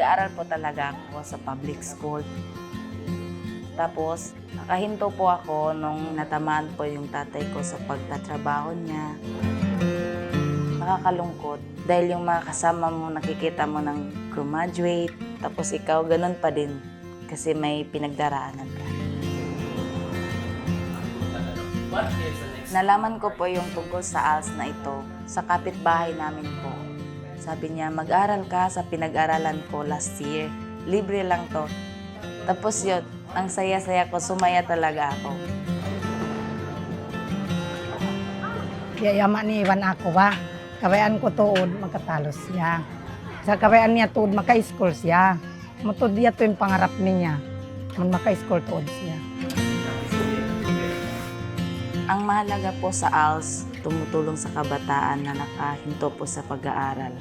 nag-aaral po talaga ako sa public school. Tapos, nakahinto po ako nung natamaan po yung tatay ko sa pagtatrabaho niya. Nakakalungkot dahil yung mga kasama mo, nakikita mo ng graduate, tapos ikaw ganun pa din kasi may pinagdaraanan ka. Nalaman ko po yung tungkol sa ALS na ito sa kapitbahay namin po. Sabi niya, mag-aral ka sa pinag-aralan ko last year. Libre lang to. Tapos yun, ang saya-saya ko, sumaya talaga ako. Yayaman ni Iwan ako ba? Kabayaan ko tuod, magkatalo siya. Sa kabayaan niya tuod, maka-school siya. Matod niya to yung pangarap niya. Maka-school tuod siya. Ang mahalaga po sa ALS, tumutulong sa kabataan na nakahinto po sa pag-aaral.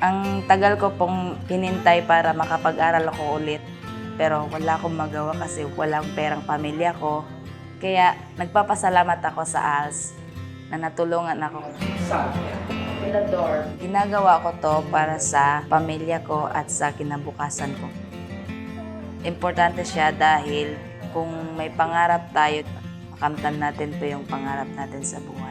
Ang tagal ko pong hinintay para makapag-aral ako ulit, pero wala akong magawa kasi walang perang pamilya ko. Kaya nagpapasalamat ako sa ALS na natulungan ako. Ginagawa ko to para sa pamilya ko at sa kinabukasan ko. Importante siya dahil kung may pangarap tayo, makamtan natin po yung pangarap natin sa buhay.